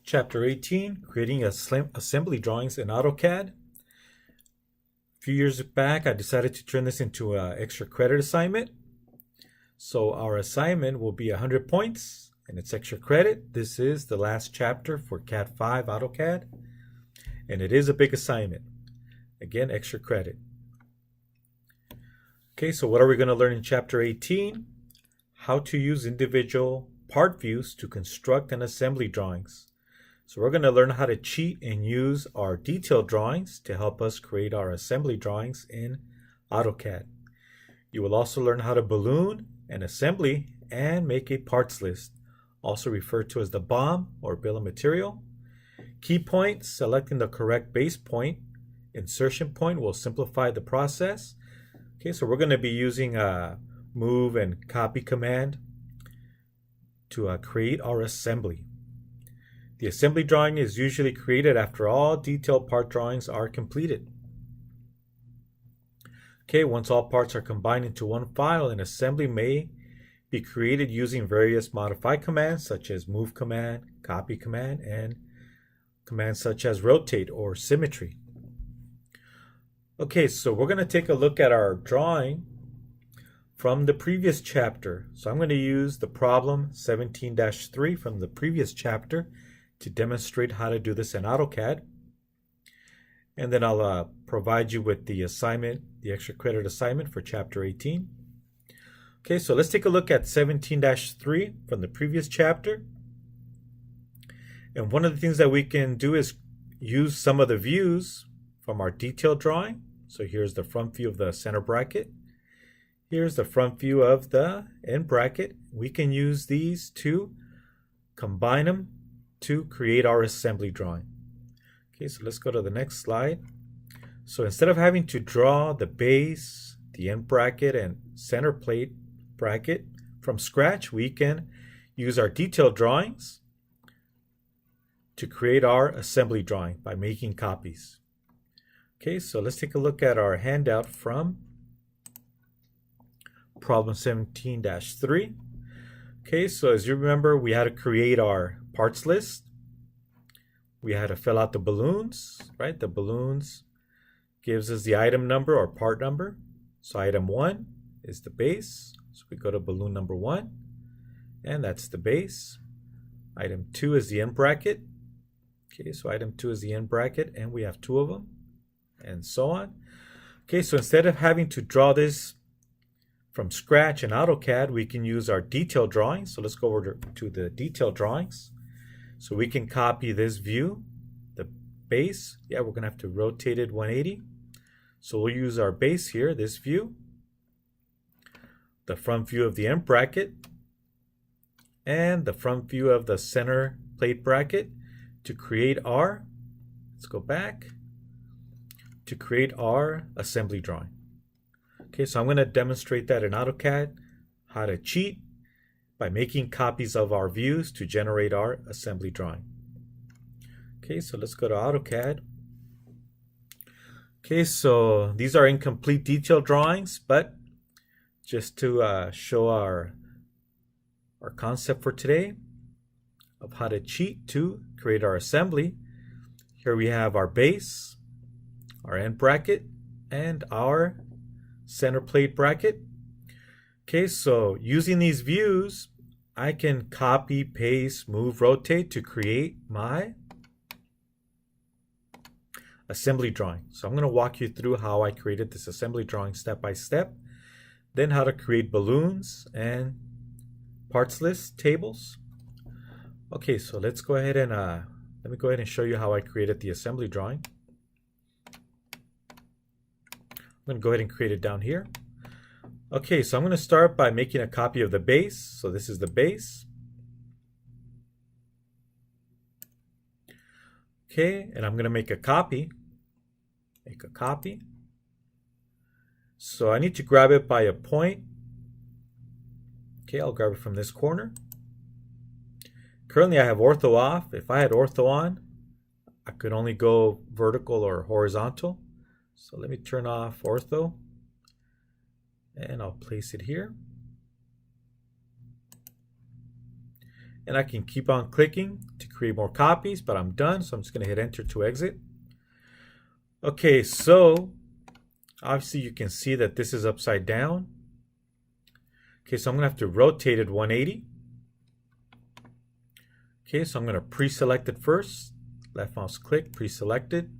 Chapter 18, Creating Assembly Drawings in AutoCAD. A few years back, I decided to turn this into an extra credit assignment. So our assignment will be 100 points, and it's extra credit. This is the last chapter for CAD 5 AutoCAD, and it is a big assignment. Again, extra credit. Okay, so what are we going to learn in Chapter 18? How to use individual part views to construct an assembly drawings. So we're going to learn how to cheat and use our detailed drawings to help us create our assembly drawings in AutoCAD. You will also learn how to balloon an assembly and make a parts list, also referred to as the BOM or bill of material. Key points, selecting the correct base point. Insertion point will simplify the process. Okay, so we're going to be using a move and copy command to create our assembly. The assembly drawing is usually created after all detailed part drawings are completed. Okay, once all parts are combined into one file, an assembly may be created using various modify commands such as move command, copy command, and commands such as rotate or symmetry. Okay, so we're going to take a look at our drawing from the previous chapter. So I'm going to use the problem 17-3 from the previous chapter to demonstrate how to do this in AutoCAD. And then I'll provide you with the assignment, the extra credit assignment for Chapter 18. Okay, so let's take a look at 17-3 from the previous chapter. And one of the things that we can do is use some of the views from our detailed drawing. So here's the front view of the center bracket. Here's the front view of the end bracket. We can use these to combine them to create our assembly drawing. Okay, so let's go to the next slide. So instead of having to draw the base, the end bracket, and center plate bracket from scratch, we can use our detailed drawings to create our assembly drawing by making copies. Okay, so let's take a look at our handout from problem 17-3. Okay, so as you remember, we had to create our parts list. We had to fill out the balloons, right? The balloons gives us the item number or part number. So item 1 is the base. So we go to balloon number 1, and that's the base. Item 2 is the end bracket. Okay, so item 2 is the end bracket, and we have 2 of them, and so on. Okay, so instead of having to draw this from scratch in AutoCAD, we can use our detailed drawings. So let's go over to the detailed drawings. So we can copy this view, the base. Yeah, we're going to have to rotate it 180. So we'll use our base here, this view, the front view of the end bracket, and the front view of the center plate bracket to create our, let's go back, to create our assembly drawing. Okay, so I'm going to demonstrate that in AutoCAD, how to cheat by making copies of our views to generate our assembly drawing. Okay, so let's go to AutoCAD. Okay, so these are incomplete detailed drawings, but just to show our concept for today of how to cheat to create our assembly, here we have our base, our end bracket, and our center plate bracket. Okay, so using these views, I can copy, paste, move, rotate to create my assembly drawing. So I'm going to walk you through how I created this assembly drawing step by step, then how to create balloons and parts list tables. Okay, so let's go ahead and let me go ahead and show you how I created the assembly drawing. I'm going to go ahead and create it down here. Okay, so I'm going to start by making a copy of the base. So this is the base. Okay, and I'm going to make a copy. Make a copy. So I need to grab it by a point. Okay, I'll grab it from this corner. Currently I have ortho off. If I had ortho on, I could only go vertical or horizontal. So let me turn off ortho. And I'll place it here. And I can keep on clicking to create more copies, but I'm done. So I'm just going to hit enter to exit. Okay, so obviously you can see that this is upside down. Okay, so I'm going to have to rotate it 180. Okay, so I'm going to pre-select it first. Left mouse click, pre-selected.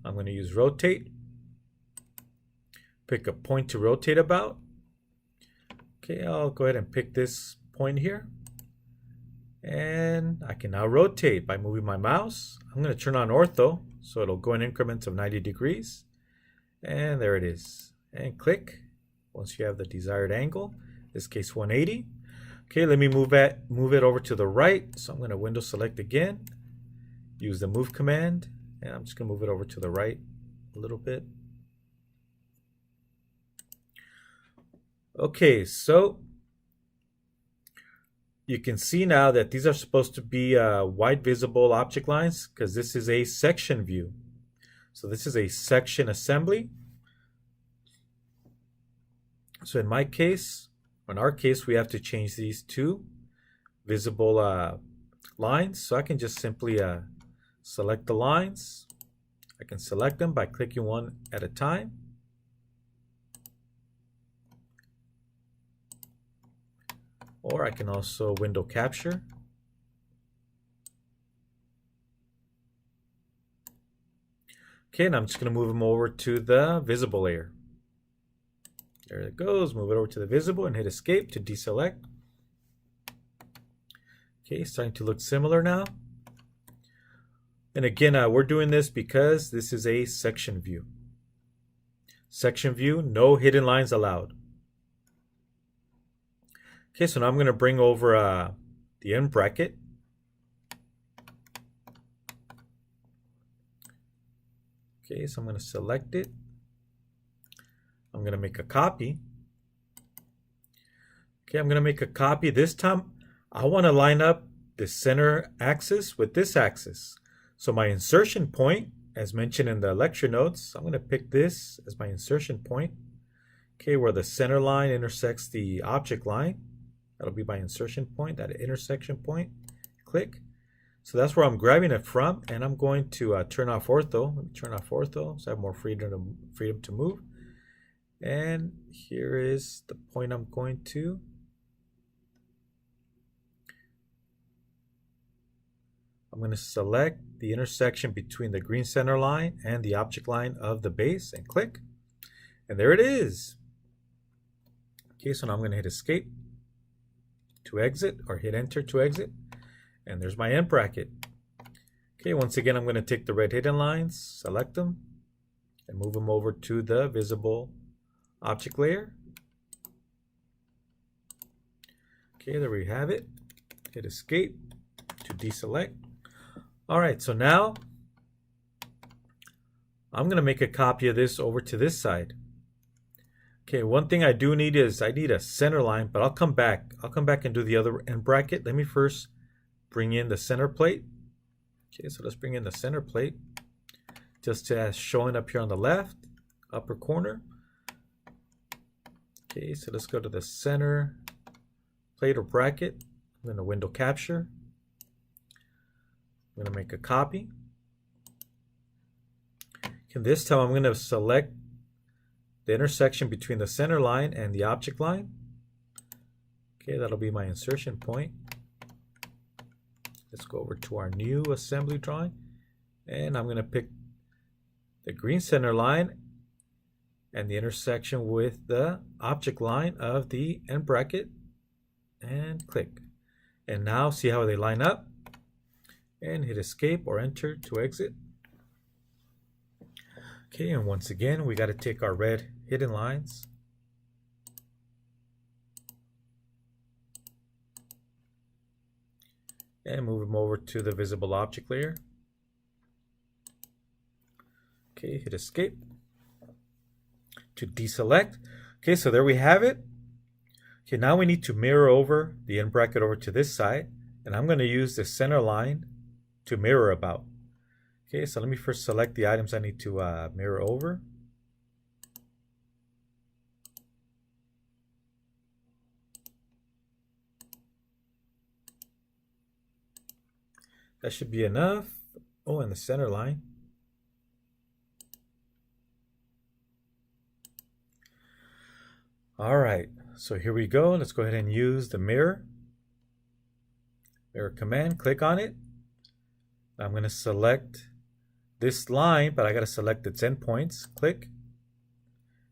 I'm going to use rotate. Pick a point to rotate about. Okay, I'll go ahead and pick this point here. And I can now rotate by moving my mouse. I'm going to turn on ortho, so it'll go in increments of 90 degrees. And there it is. And click once you have the desired angle, in this case 180. Okay, let me move it over to the right. So I'm going to window select again, use the move command, and I'm just going to move it over to the right a little bit. Okay, so you can see now that these are supposed to be wide visible object lines because this is a section view. So this is a section assembly. So in our case, we have to change these to visible lines. So I can just simply select the lines. I can select them by clicking one at a time. Or I can also window capture. Okay, and I'm just going to move them over to the visible layer. There it goes. Move it over to the visible and hit escape to deselect. Okay, starting to look similar now. And again, we're doing this because this is a section view. Section view, no hidden lines allowed. Okay, so now I'm going to bring over the end bracket. Okay, so I'm going to select it. I'm going to make a copy. Okay, I'm going to make a copy. This time, I want to line up the center axis with this axis. So my insertion point, as mentioned in the lecture notes, I'm going to pick this as my insertion point. Okay, where the center line intersects the object line. That'll be my insertion point, that intersection point. Click. So that's where I'm grabbing it from, and I'm going to turn off ortho. Let me turn off ortho so I have more freedom to move. And here is the point I'm going to. I'm going to select the intersection between the green center line and the object line of the base and click. And there it is. Okay, so now I'm going to hit escape to exit or hit enter to exit. And there's my end bracket. Okay, once again, I'm going to take the red hidden lines, select them, and move them over to the visible object layer. Okay, there we have it. Hit escape to deselect. All right, so now I'm going to make a copy of this over to this side. Okay, one thing I do need is I need a center line, but I'll come back. I'll come back and do the other end bracket. Let me first bring in the center plate. Okay, so let's bring in the center plate. Just as showing up here on the left, upper corner. Okay, so let's go to the center plate or bracket. I'm going to window capture. I'm going to make a copy. And this time I'm going to select the intersection between the center line and the object line. Okay, that'll be my insertion point. Let's go over to our new assembly drawing. And I'm going to pick the green center line and the intersection with the object line of the end bracket. And click. And now see how they line up. And hit escape or enter to exit. Okay, and once again, we got to take our red hidden lines. And move them over to the visible object layer. Okay, hit escape to deselect. Okay, so there we have it. Okay, now we need to mirror over the end bracket over to this side. And I'm going to use the center line to mirror about. Okay, so let me first select the items I need to mirror over. That should be enough. Oh, and the center line. All right, so here we go. Let's go ahead and use the mirror command. Click on it. I'm going to select this line, but I got to select its endpoints. Click.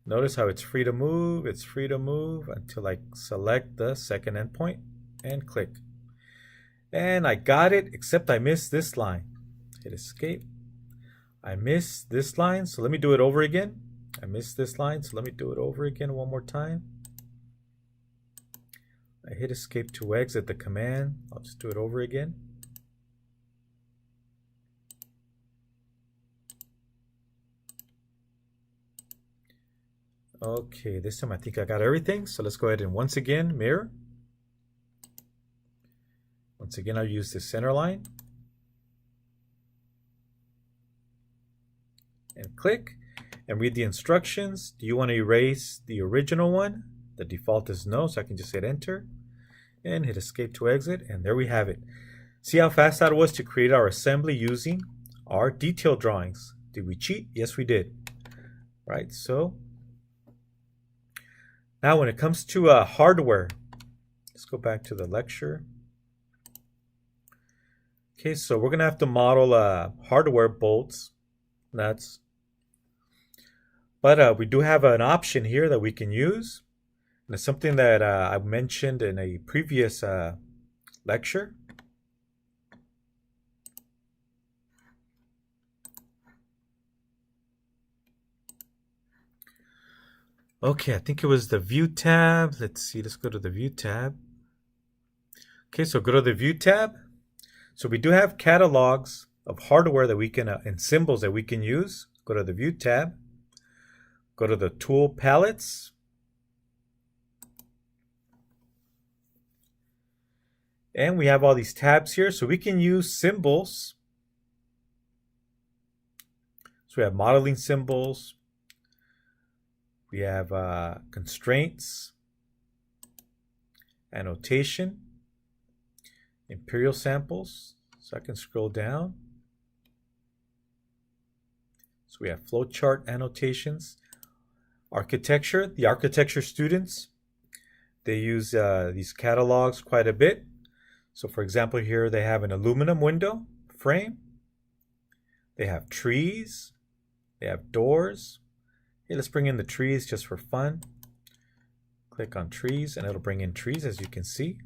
Notice how it's free to move. It's free to move until I select the second endpoint and click. And I got it, except I missed this line. Hit escape. I missed this line, so let me do it over again. I missed this line, so let me do it over again one more time. I hit escape to exit the command. I'll just do it over again. Okay, this time I think I got everything. So let's go ahead and once again, mirror. Once again, I'll use the center line. And click and read the instructions. Do you want to erase the original one? The default is no, so I can just hit enter and hit escape to exit. And there we have it. See how fast that was to create our assembly using our detail drawings. Did we cheat? Yes, we did. Right, so now when it comes to hardware, let's go back to the lecture. Okay, so we're going to have to model hardware bolts, nuts. But we do have an option here that we can use. And it's something that I mentioned in a previous lecture. Okay, I think it was the View tab. Let's see, let's go to the View tab. Okay, so go to the View tab. So we do have catalogs of hardware that we can, and symbols that we can use. Go to the View tab. Go to the Tool Palettes. And we have all these tabs here, so we can use symbols. So we have modeling symbols. We have constraints, annotation, imperial samples. So I can scroll down. So we have flowchart annotations. Architecture, the architecture students, they use these catalogs quite a bit. So for example, here they have an aluminum window frame. They have trees. They have doors. Okay, let's bring in the trees just for fun. Click on trees and it'll bring in trees, as you can see.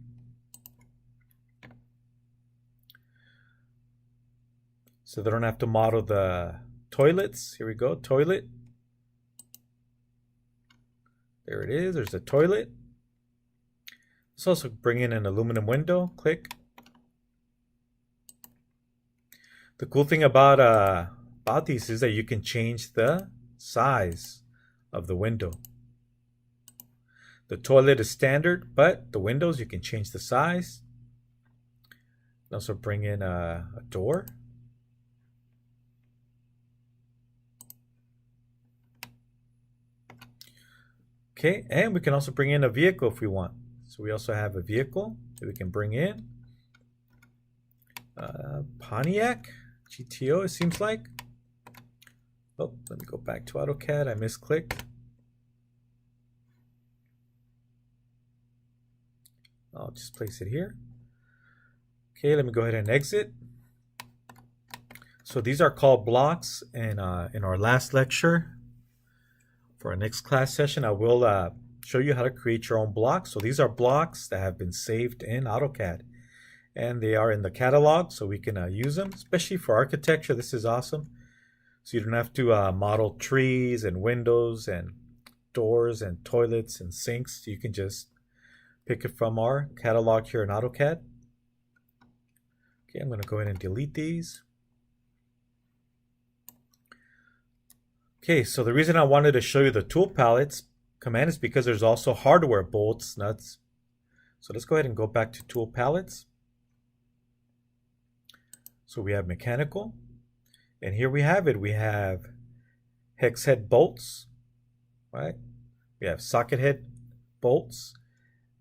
So they don't have to model the toilets. Here we go, toilet. There it is, there's a toilet. Let's also bring in an aluminum window, click. The cool thing about these is that you can change the size of the window. The toilet is standard, but the windows, you can change the size. Also bring in a door. Okay, and we can also bring in a vehicle if we want. So we also have a vehicle that we can bring in. Pontiac GTO, it seems like. Oh, let me go back to AutoCAD. I misclicked. I'll just place it here. Okay, let me go ahead and exit. So these are called blocks, and in our last lecture, for our next class session, I will show you how to create your own blocks. So these are blocks that have been saved in AutoCAD, and they are in the catalog, so we can use them, especially for architecture. This is awesome. So you don't have to model trees and windows and doors and toilets and sinks. You can just pick it from our catalog here in AutoCAD. Okay, I'm going to go ahead and delete these. Okay, so the reason I wanted to show you the tool palettes command is because there's also hardware bolts, nuts. So let's go ahead and go back to tool palettes. So we have mechanical. And here we have it. We have hex head bolts, right? We have socket head bolts,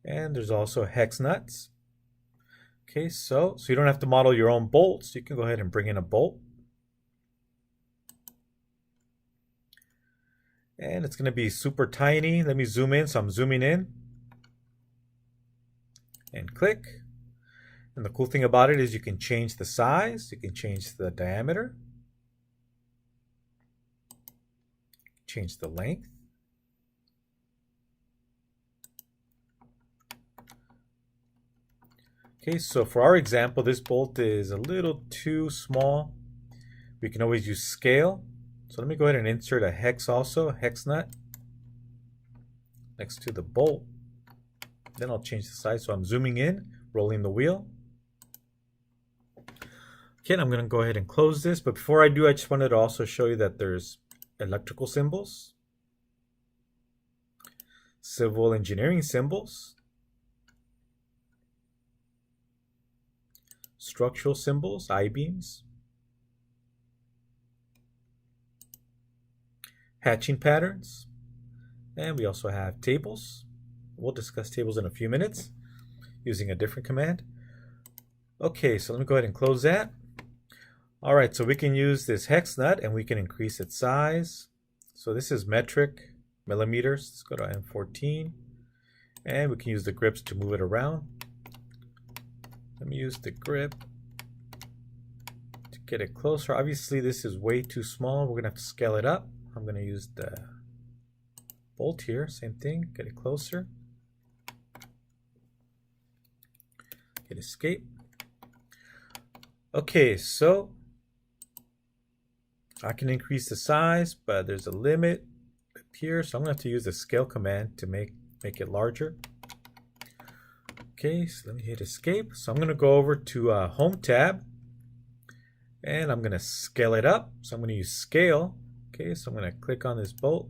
and there's also hex nuts. Okay, so you don't have to model your own bolts. You can go ahead and bring in a bolt. And it's going to be super tiny. Let me zoom in. So I'm zooming in. And click. And the cool thing about it is you can change the size. You can change the diameter. Change the length. Okay, so for our example, this bolt is a little too small. We can always use scale. So let me go ahead and insert a hex also, a hex nut, next to the bolt. Then I'll change the size. So I'm zooming in, rolling the wheel. Okay, I'm going to go ahead and close this. But before I do, I just wanted to also show you that there's electrical symbols, civil engineering symbols, structural symbols, I-beams, hatching patterns, and we also have tables. We'll discuss tables in a few minutes using a different command. Okay, so let me go ahead and close that. All right, so we can use this hex nut and we can increase its size. So this is metric millimeters. Let's go to M14 and we can use the grips to move it around. Let me use the grip to get it closer. Obviously this is way too small. We're gonna have to scale it up. I'm gonna use the bolt here, same thing, get it closer. Hit escape. Okay, so I can increase the size, but there's a limit up here, so I'm going to have to use the scale command to make it larger. Okay, so let me hit escape. So I'm going to go over to Home tab, and I'm going to scale it up. So I'm going to use scale. Okay, so I'm going to click on this bolt,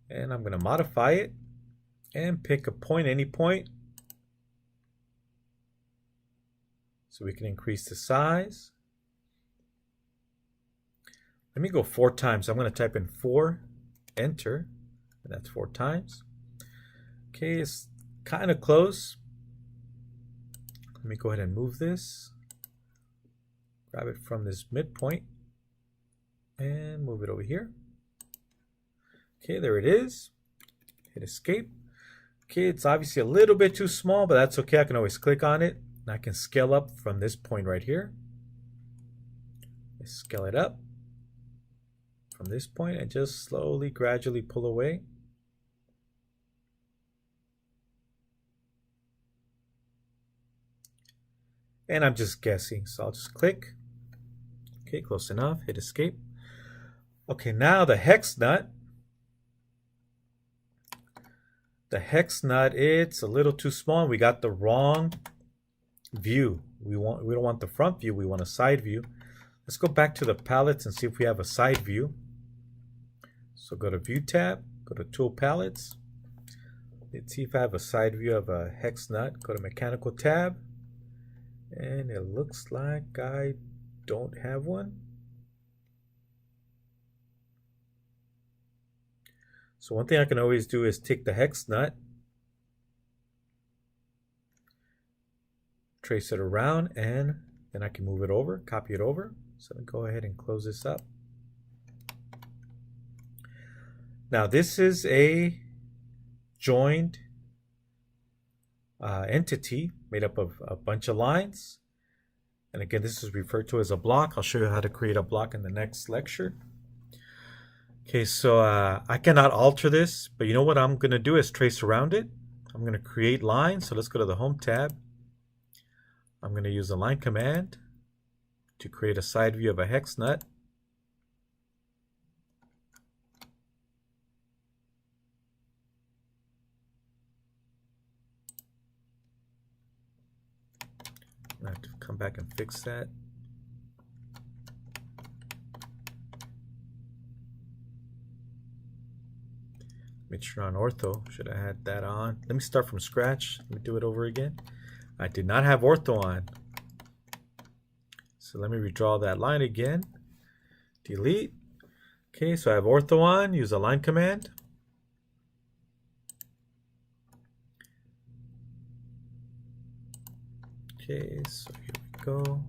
and I'm going to modify it, and pick a point, any point. So we can increase the size. Let me go 4 times. I'm going to type in 4, enter, and that's 4 times. Okay, it's kind of close. Let me go ahead and move this. Grab it from this midpoint and move it over here. Okay, there it is. Hit escape. Okay, it's obviously a little bit too small, but that's okay. I can always click on it and I can scale up from this point right here. Scale it up from this point and just slowly, gradually pull away. And I'm just guessing, so I'll just click. Okay, close enough, hit escape. Okay, now the hex nut. The hex nut, it's a little too small. We got the wrong view. We don't want the front view, we want a side view. Let's go back to the palettes and see if we have a side view. So go to View tab, go to Tool Palettes. Let's see if I have a side view of a hex nut. Go to Mechanical tab. And it looks like I don't have one. So one thing I can always do is take the hex nut, trace it around, and then I can move it over, copy it over. So let me go ahead and close this up. Now this is a joined entity made up of a bunch of lines. And again, this is referred to as a block. I'll show you how to create a block in the next lecture. Okay, so I cannot alter this, but you know what I'm going to do is trace around it. I'm going to create lines. So let's go to the Home tab. I'm going to use the line command to create a side view of a hex nut. I have to come back and fix that. Make sure on ortho. Should I had that on? Let me start from scratch. Let me do it over again. I did not have ortho on. So let me redraw that line again. Delete. Okay, so I have ortho on. Use a line command. Okay, so here we go.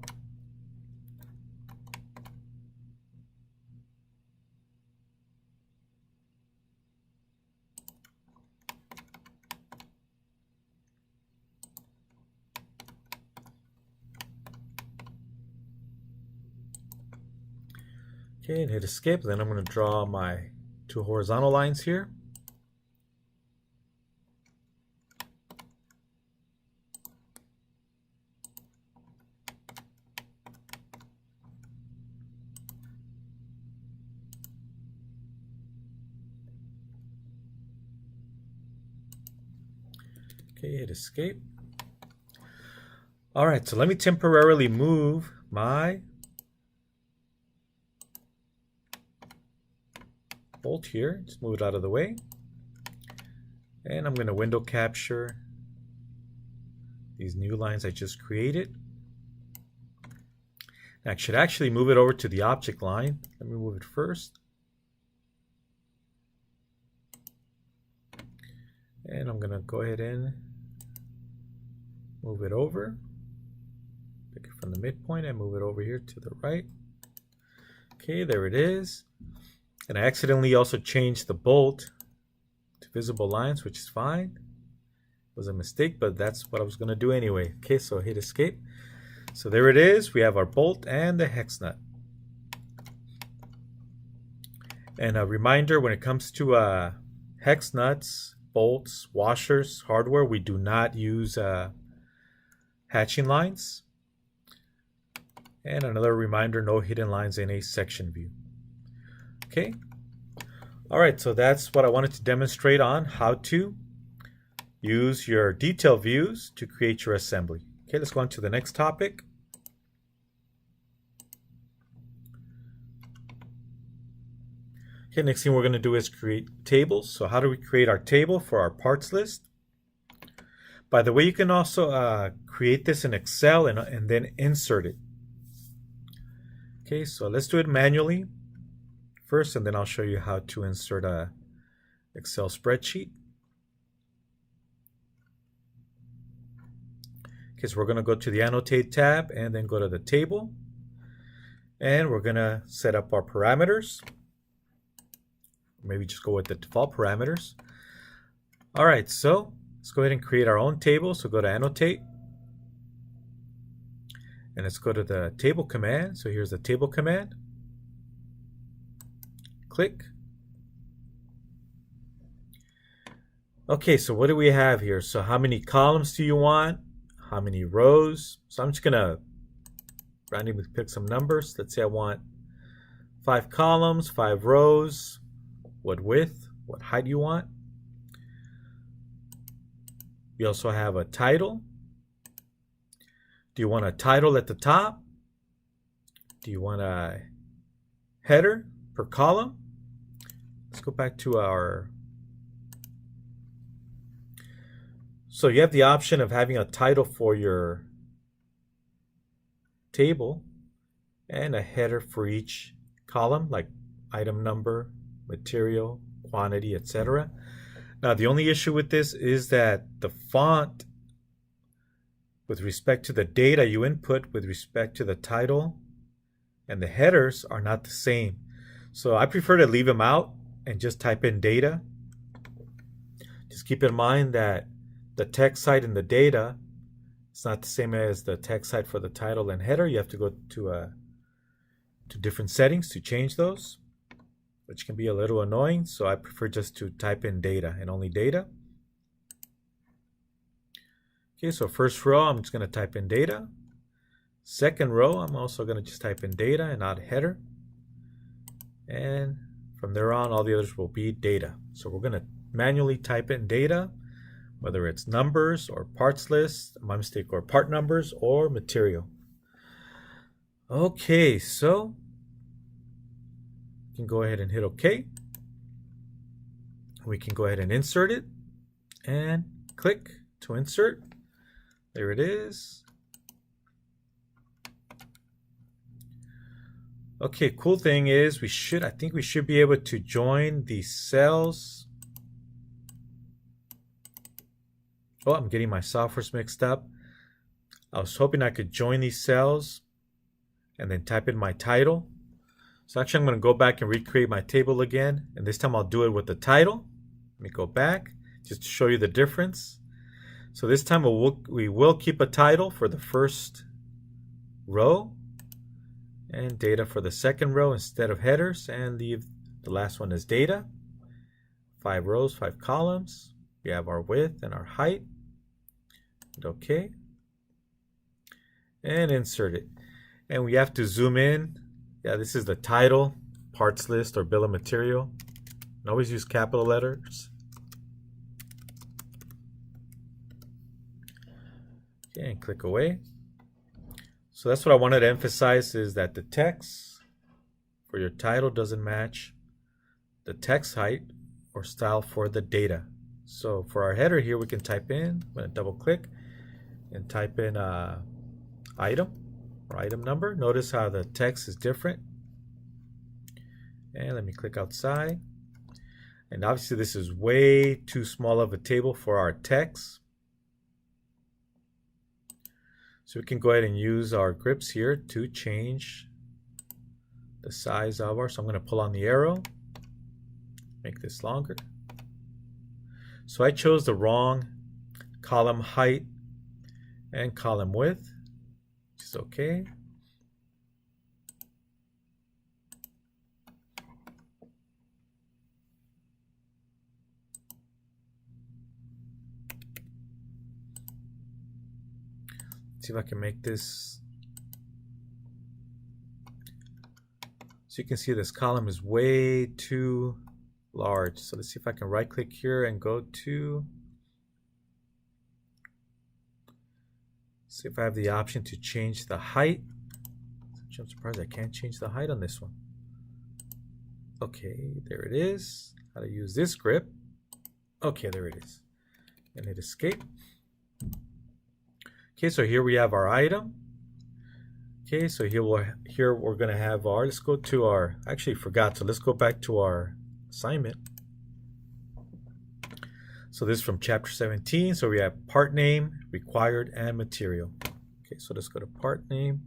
Okay, and hit escape. Then I'm going to draw my two horizontal lines here. Okay, hit escape. All right, so let me temporarily move my bolt here. Just move it out of the way. And I'm going to window capture these new lines I just created. Now, I should actually move it over to the object line. Let me move it first. And I'm going to go ahead and move it over. Pick it from the midpoint and move it over here to the right. Okay, there it is. And I accidentally also changed the bolt to visible lines, which is fine. It was a mistake, but that's what I was going to do anyway. Okay, so hit escape. So there it is. We have our bolt and the hex nut. And a reminder, when it comes to hex nuts, bolts, washers, hardware, we do not use hatching lines. And another reminder, no hidden lines in a section view. Okay. All right, so that's what I wanted to demonstrate on how to use your detail views to create your assembly. Okay, let's go on to the next topic. Okay, next thing we're going to do is create tables. So how do we create our table for our parts list? By the way, you can also create this in Excel and then insert it. Okay, so let's do it manually first, and then I'll show you how to insert a Excel spreadsheet. Okay, so we're going to go to the Annotate tab and then go to the table. And we're going to set up our parameters. Maybe just go with the default parameters. All right, so let's go ahead and create our own table. So go to Annotate. And let's go to the table command. So here's the table command. Click. Okay, so what do we have here? So how many columns do you want? How many rows? So I'm just going to randomly pick some numbers. Let's say I want 5 columns, 5 rows. What width? What height you want? We also have a title. Do you want a title at the top? Do you want a header per column? Let's go back to our... So you have the option of having a title for your table and a header for each column, like item number, material, quantity, etc. Now, the only issue with this is that the font with respect to the data you input with respect to the title and the headers are not the same. So I prefer to leave them out and just type in data. Just keep in mind that the text site in the data is not the same as the text site for the title and header. You have to go to different settings to change those, which can be a little annoying. So I prefer just to type in data and only data. Okay, so first row, I'm just going to type in data. Second row, I'm also going to just type in data and not header. And from there on, all the others will be data. So we're going to manually type in data, whether it's numbers or parts list, my mistake, or part numbers or material. Okay, so you can go ahead and hit OK. We can go ahead and insert it and click to insert. There it is. Okay, cool thing is I think we should be able to join the cells. Oh, I'm getting my softwares mixed up. I was hoping I could join these cells and then type in my title. So actually I'm going to go back and recreate my table again, and this time I'll do it with the title. Let me go back just to show you the difference. So this time we will keep a title for the first row and data for the second row instead of headers, and leave the last one as data. 5 rows, 5 columns. We have our width and our height. Hit OK. And insert it. And we have to zoom in. Yeah, this is the title, parts list, or bill of material. And always use capital letters. Okay, and click away. So that's what I wanted to emphasize, is that the text for your title doesn't match the text height or style for the data. So for our header here, we can type in, I'm going to double click and type in item or item number. Notice how the text is different. And let me click outside. And obviously this is way too small of a table for our text. So we can go ahead and use our grips here to change the size of our, so I'm going to pull on the arrow, make this longer. So I chose the wrong column height and column width, which is okay. See if I can make this. So you can see this column is way too large. So let's see if I can right click here and go to, see if I have the option to change the height. I'm surprised I can't change the height on this one. Okay, there it is. How to use this grip. Okay, there it is. And hit escape. Okay, so here we have our item. Okay, so here we're going to have our, let's go to our, I actually forgot, so let's go back to our assignment. So this is from chapter 17. So we have part name, required, and material. Okay, so let's go to part name.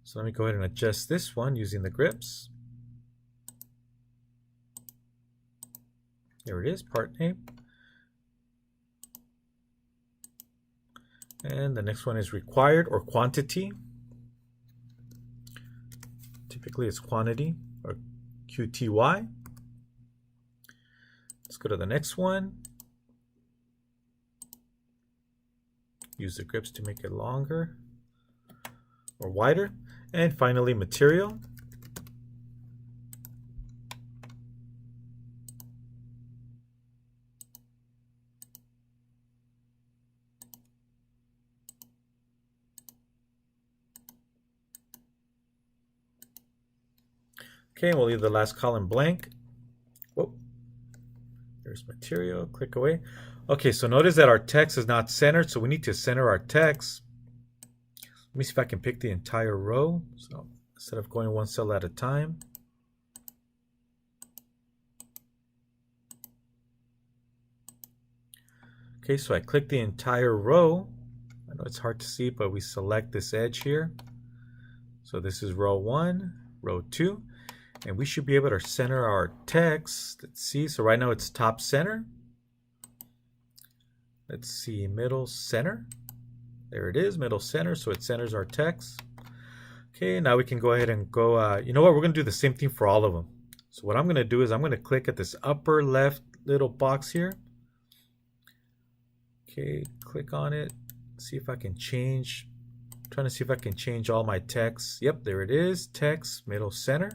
So let me go ahead and adjust this one using the grips. There it is, part name. And the next one is required or quantity. Typically it's quantity or QTY. Let's go to the next one. Use the grips to make it longer or wider. And finally, material. Okay, we'll leave the last column blank. Whoa. There's material, click away. Okay, so notice that our text is not centered, so we need to center our text. Let me see if I can pick the entire row. So instead of going one cell at a time. Okay, so I click the entire row. I know it's hard to see, but we select this edge here. So this is row 1, row 2, and we should be able to center our text. Let's see, so right now it's top center. Let's see, middle center. There it is, middle center, so it centers our text. Okay, now we can go ahead and go, you know what, we're going to do the same thing for all of them. So what I'm going to do is I'm going to click at this upper left little box here. Okay, click on it, see if I can change, I'm trying to see if I can change all my text. Yep, there it is, text, middle center.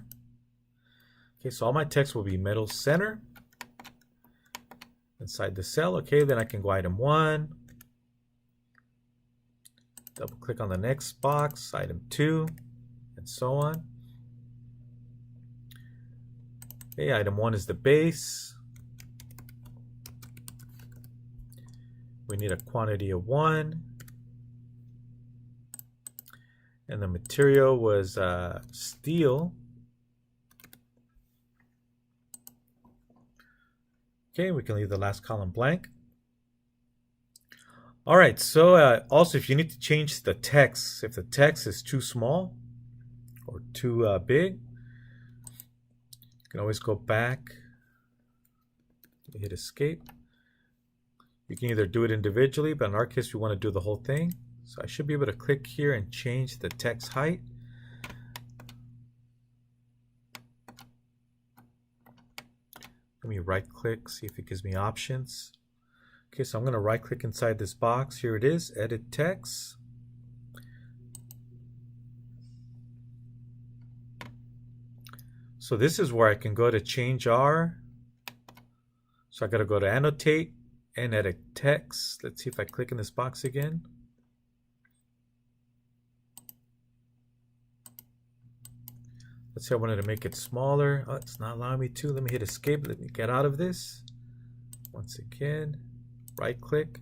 Okay, so all my text will be middle center inside the cell. Okay, then I can go item 1. Double click on the next box, item 2, and so on. Okay, item 1 is the base. We need a quantity of 1. And the material was steel. Okay, we can leave the last column blank. All right, so also if you need to change the text, if the text is too small or too big, you can always go back, hit escape. You can either do it individually, but in our case we want to do the whole thing. So I should be able to click here and change the text height. Let me right click, see if it gives me options. Okay, so I'm going to right click inside this box. Here it is, edit text. So this is where I can go to change our. So I got to go to annotate and edit text. Let's see if I click in this box again. Let's say I wanted to make it smaller. Oh, it's not allowing me to. Let me hit escape. Let me get out of this. Once again, right click.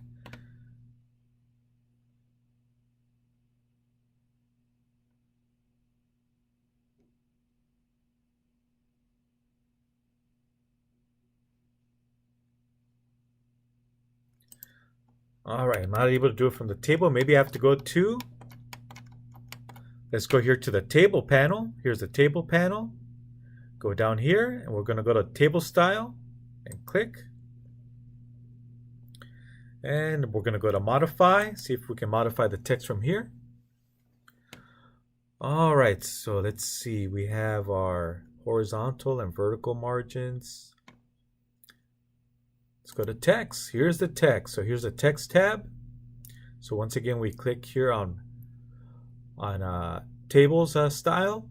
All right, I'm not able to do it from the table. Maybe I have to go to, let's go here to the table panel. Here's the table panel. Go down here and we're going to go to table style and click. And we're going to go to modify, see if we can modify the text from here. All right, so let's see. We have our horizontal and vertical margins. Let's go to text. Here's the text. So here's the text tab. So once again, we click here on tables style.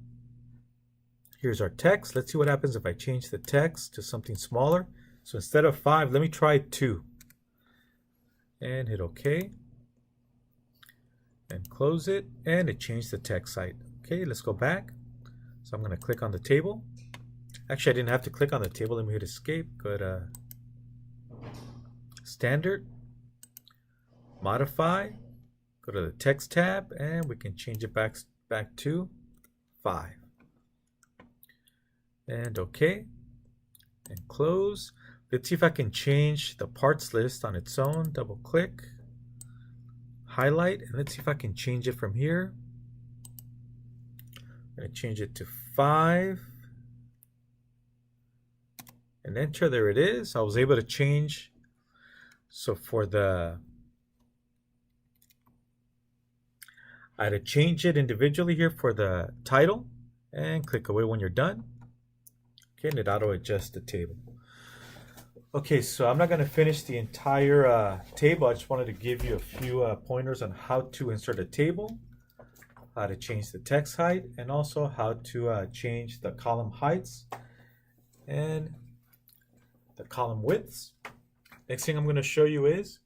Here's our text. Let's see what happens if I change the text to something smaller. So instead of 5, let me try 2. And hit OK. And close it. And it changed the text height. Okay, let's go back. So I'm going to click on the table. Actually, I didn't have to click on the table. Let me hit escape. Go to standard, modify, go to the text tab, and we can change it back to 5. And OK. And close. Let's see if I can change the parts list on its own. Double click, highlight, and let's see if I can change it from here. I'm going to change it to 5. And enter. There it is. I was able to change. So for I had to change it individually here for the title and click away when you're done. Okay, and it auto adjusts the table. Okay, so I'm not going to finish the entire table. I just wanted to give you a few pointers on how to insert a table, how to change the text height, and also how to change the column heights and the column widths. Next thing I'm going to show you is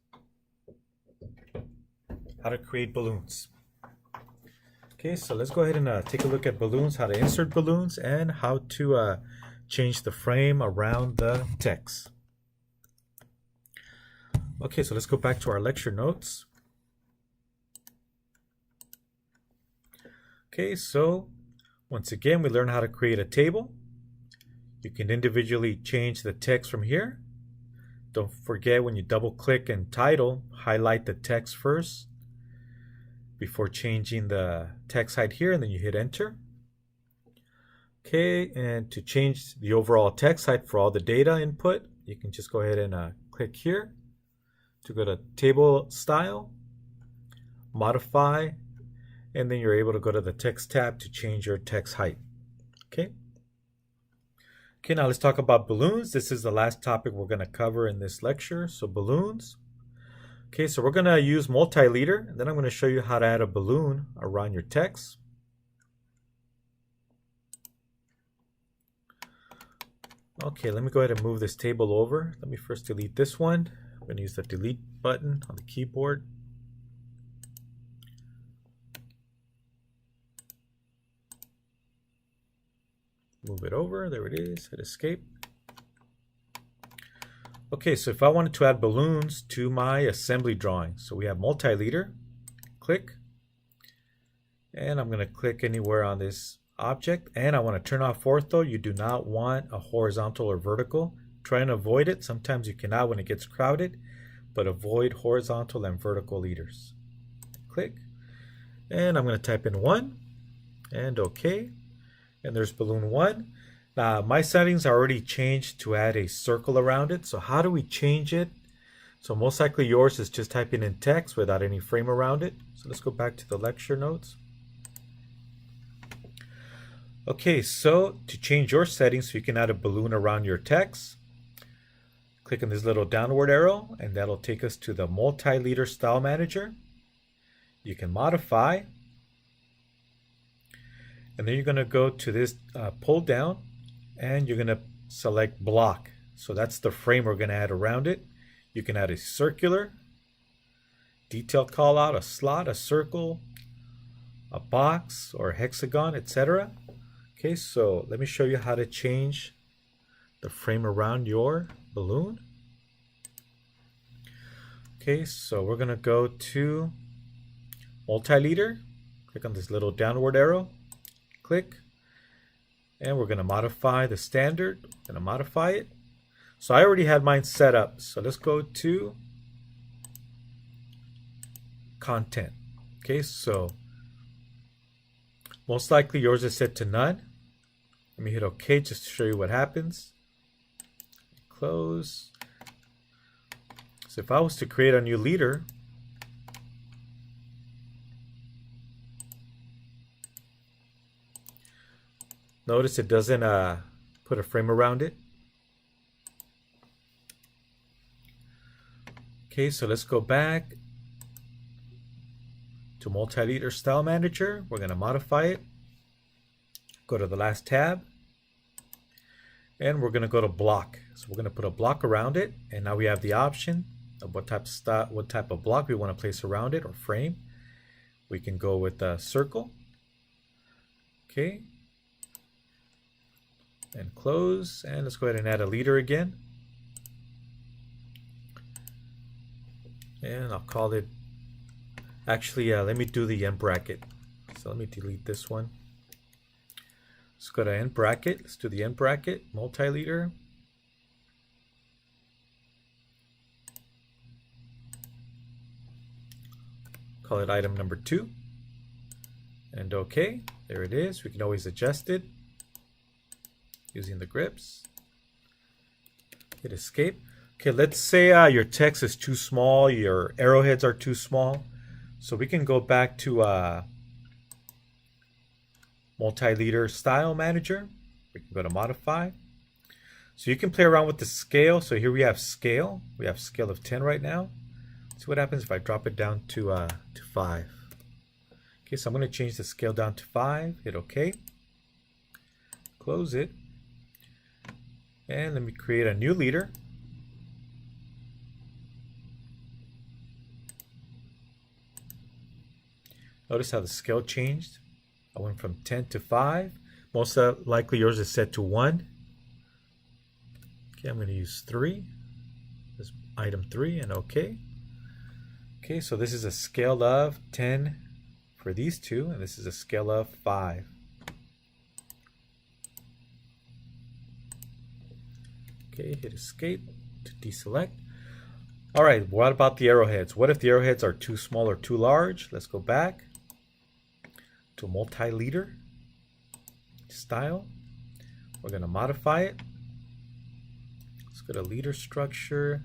how to create balloons. Okay, so let's go ahead and take a look at balloons, how to insert balloons, and how to change the frame around the text. Okay, so let's go back to our lecture notes. Okay, so once again, we learned how to create a table. You can individually change the text from here. Don't forget, when you double click and title, highlight the text first before changing the text height here, and then you hit enter. Okay, and to change the overall text height for all the data input, you can just go ahead and click here to go to table style, modify, and then you're able to go to the text tab to change your text height. Okay. Okay, now let's talk about balloons. This is the last topic we're going to cover in this lecture. So balloons. Okay, so we're going to use multi-leader, and then I'm going to show you how to add a balloon around your text. Okay, let me go ahead and move this table over. Let me first delete this one. I'm going to use the delete button on the keyboard. Move it over. There it is. Hit escape. Okay, so if I wanted to add balloons to my assembly drawing, so we have multi-leader. Click. And I'm going to click anywhere on this object. And I want to turn off ortho. You do not want a horizontal or vertical. try and avoid it. Sometimes you cannot when it gets crowded, but avoid horizontal and vertical leaders. Click, and I'm going to type in 1, and OK. And there's balloon 1. Now my settings are already changed to add a circle around it. So how do we change it? So most likely yours is just typing in text without any frame around it. So let's go back to the lecture notes. Okay, so to change your settings so you can add a balloon around your text, click on this little downward arrow and that'll take us to the multi-leader style manager. You can modify, and then you're going to go to this pull down and you're going to select block. So that's the frame we're going to add around it. You can add a circular, detail call out, a slot, a circle, a box, or a hexagon, etc. Okay, so let me show you how to change the frame around your balloon. Okay, so we're going to go to multi-leader, click on this little downward arrow, click, and we're going to modify the standard. I'm going to modify it. So I already had mine set up, so let's go to content. Okay, so most likely yours is set to none. Let me hit OK just to show you what happens. Close. So if I was to create a new leader, notice it doesn't put a frame around it. Okay, so let's go back to multi-leader style manager. We're going to modify it. Go to the last tab, and we're going to go to block. So we're going to put a block around it, and now we have the option of what type of block we want to place around it or frame. We can go with a circle. Okay, and close, and let's go ahead and add a leader again. And I'll call it, actually let me do the end bracket. So let me delete this one. Let's go to end bracket. Let's do the end bracket, multi-leader. Call it item number 2. And OK, there it is. We can always adjust it using the grips. Hit escape. Okay, let's say your text is too small, your arrowheads are too small. So we can go back to multi-leader style manager. We can go to modify. So you can play around with the scale. So here we have scale. We have scale of 10 right now. See what happens if I drop it down to 5. Okay, so I'm going to change the scale down to 5. Hit OK. Close it. And let me create a new leader. Notice how the scale changed. I went from 10 to 5. Most likely yours is set to 1. Okay, I'm going to use 3. This item 3 and OK. Okay, so this is a scale of 10 for these two, and this is a scale of 5. Okay, hit escape to deselect. All right, what about the arrowheads? What if the arrowheads are too small or too large? Let's go back to multi-leader style. We're going to modify it. Let's go to leader structure.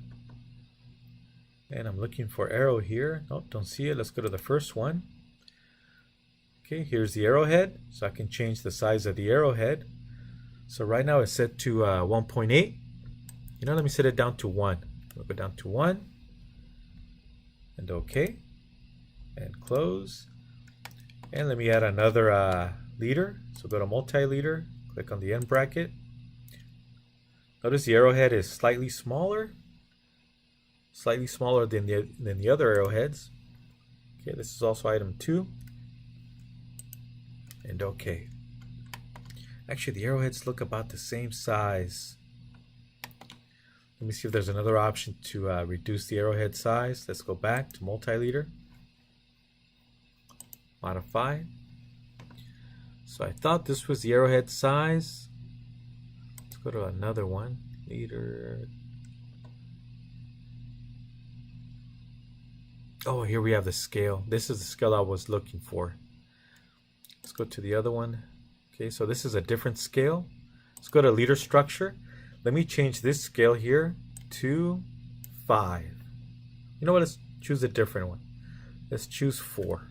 And I'm looking for arrow here. Nope, don't see it. Let's go to the first one. Okay, here's the arrowhead. So I can change the size of the arrowhead. So right now it's set to 1.8. You know, let me set it down to 1. We'll go down to 1. And OK. And close. And let me add another leader. So go to multi-leader. Click on the end bracket. Notice the arrowhead is slightly smaller. Slightly smaller than the other arrowheads. Okay, this is also item 2. And OK. Actually, the arrowheads look about the same size. Let me see if there's another option to reduce the arrowhead size. Let's go back to multi-leader. Modify. So I thought this was the arrowhead size. Let's go to another one. Leader. Oh, here we have the scale. This is the scale I was looking for. Let's go to the other one. Okay, so this is a different scale. Let's go to leader structure. Let me change this scale here to 5. You know what? Let's choose a different one. Let's choose 4.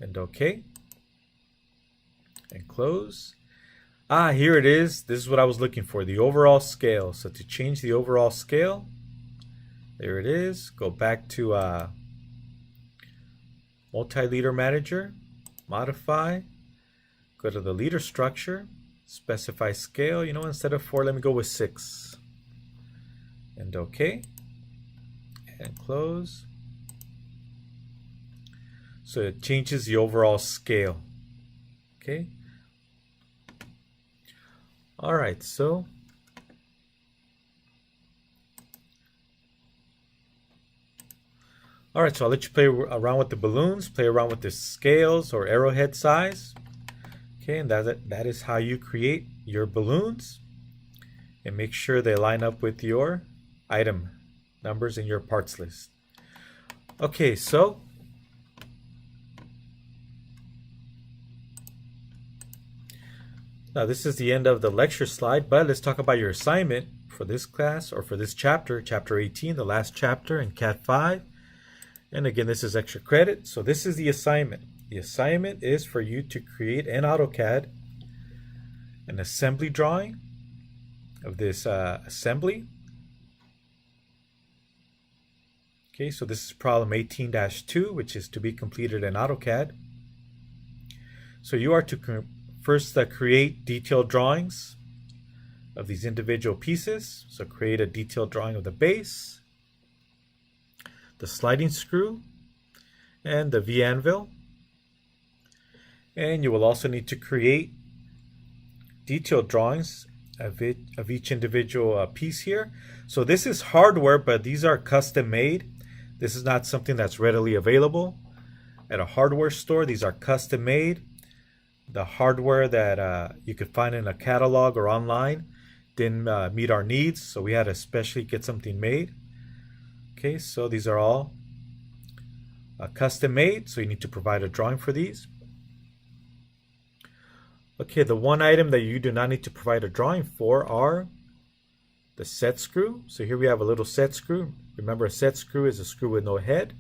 And OK. And close. Ah, here it is. This is what I was looking for, the overall scale. So to change the overall scale, there it is. Go back to multi-leader manager, modify, go to the leader structure, specify scale. You know, instead of 4, let me go with 6. And OK. And close. So it changes the overall scale. Okay. All right, so I'll let you play around with the balloons, play around with the scales or arrowhead size. Okay, and that is how you create your balloons. And make sure they line up with your item numbers in your parts list. Okay, so now this is the end of the lecture slide, but let's talk about your assignment for this class or for this chapter, chapter 18, the last chapter in CAD 5. And again, this is extra credit. So this is the assignment. The assignment is for you to create in AutoCAD an assembly drawing of this assembly. Okay, so this is problem 18-2, which is to be completed in AutoCAD. So you are to first create detailed drawings of these individual pieces. So create a detailed drawing of the base, the sliding screw, and the V-anvil. And you will also need to create detailed drawings of each individual piece here. So this is hardware, but these are custom made. This is not something that's readily available at a hardware store. These are custom made. The hardware that you could find in a catalog or online didn't meet our needs, so we had to especially get something made. Okay, so these are all custom made, so you need to provide a drawing for these. Okay, the one item that you do not need to provide a drawing for are the set screw. So here we have a little set screw. Remember, a set screw is a screw with no head.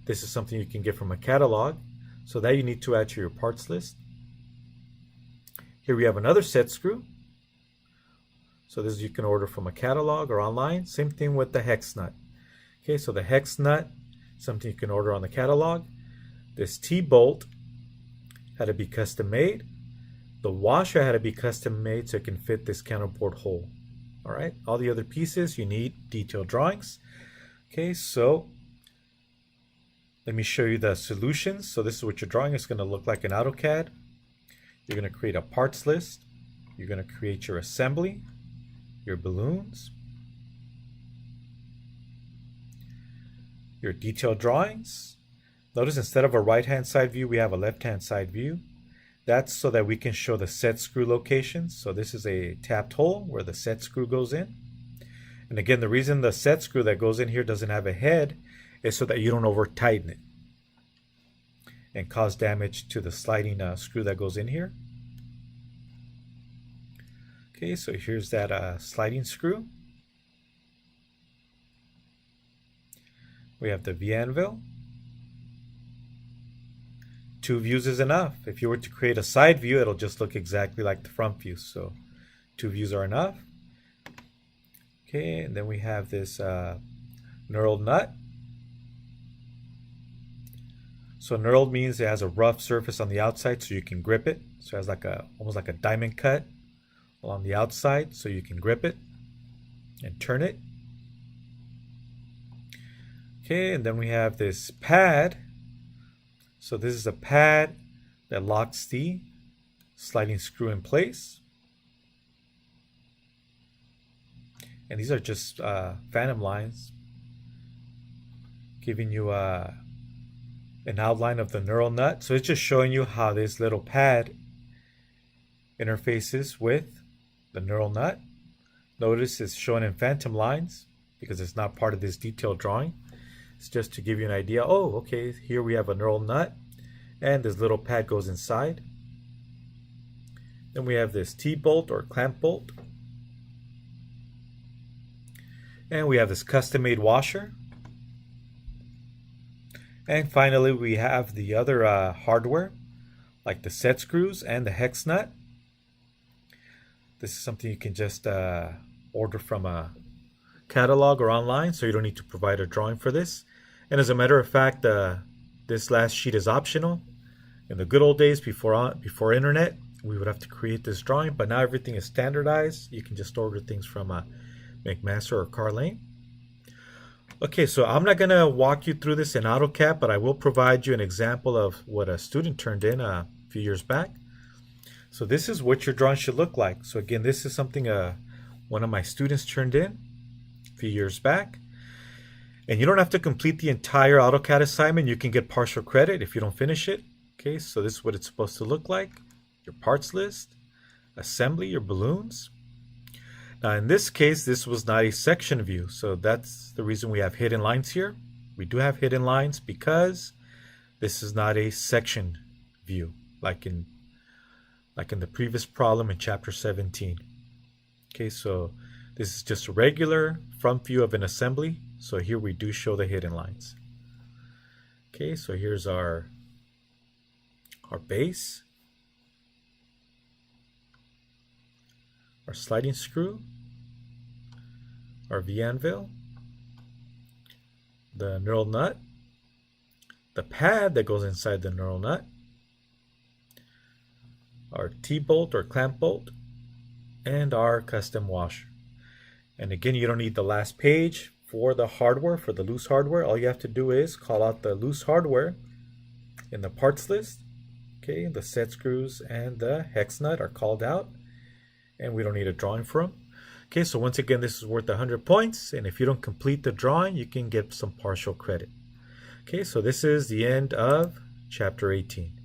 This is something you can get from a catalog, so that you need to add to your parts list. Here we have another set screw. So this you can order from a catalog or online. Same thing with the hex nut. Okay, so the hex nut, something you can order on the catalog. This T-bolt had to be custom made. The washer had to be custom made so it can fit this counterbore hole. All right, all the other pieces you need detailed drawings. Okay, so let me show you the solutions. So this is what your drawing is going to look like in AutoCAD. You're going to create a parts list. You're going to create your assembly, your balloons, your detailed drawings. Notice instead of a right-hand side view, we have a left-hand side view. That's so that we can show the set screw locations. So this is a tapped hole where the set screw goes in. And again, the reason the set screw that goes in here doesn't have a head is so that you don't over tighten it and cause damage to the sliding screw that goes in here. Okay, so here's that sliding screw. We have the V-anvil. 2 views is enough. If you were to create a side view, it'll just look exactly like the front view. So 2 views are enough. Okay, and then we have this knurled nut. So knurled means it has a rough surface on the outside so you can grip it. So it has like almost like a diamond cut along the outside so you can grip it and turn it. Okay, and then we have this pad. So this is a pad that locks the sliding screw in place. And these are just phantom lines giving you an outline of the knurled nut. So it's just showing you how this little pad interfaces with the knurled nut. Notice it's shown in phantom lines because it's not part of this detailed drawing. It's just to give you an idea. Oh, okay, here we have a knurled nut and this little pad goes inside. Then we have this T-bolt or clamp bolt. And we have this custom-made washer. And finally, we have the other hardware, like the set screws and the hex nut. This is something you can just order from a catalog or online, so you don't need to provide a drawing for this. And as a matter of fact, this last sheet is optional. In the good old days before internet, we would have to create this drawing, but now everything is standardized. You can just order things from McMaster or Carlane. Okay, so I'm not going to walk you through this in AutoCAD, but I will provide you an example of what a student turned in a few years back. So this is what your drawing should look like. So again, this is something one of my students turned in a few years back. And you don't have to complete the entire AutoCAD assignment. You can get partial credit if you don't finish it. Okay, so this is what it's supposed to look like. Your parts list, assembly, your balloons. Now in this case, this was not a section view, so that's the reason we have hidden lines here. We do have hidden lines because this is not a section view, like in the previous problem in chapter 17. Okay, so this is just a regular front view of an assembly, so here we do show the hidden lines. Okay, so here's our base, our sliding screw, our V-anvil, the knurled nut, the pad that goes inside the knurled nut, our T-bolt or clamp bolt, and our custom washer. And again, you don't need the last page for the hardware, for the loose hardware. All you have to do is call out the loose hardware in the parts list. Okay, the set screws and the hex nut are called out, and we don't need a drawing for them. Okay, so once again, this is worth 100 points, and if you don't complete the drawing, you can get some partial credit. Okay, so this is the end of chapter 18.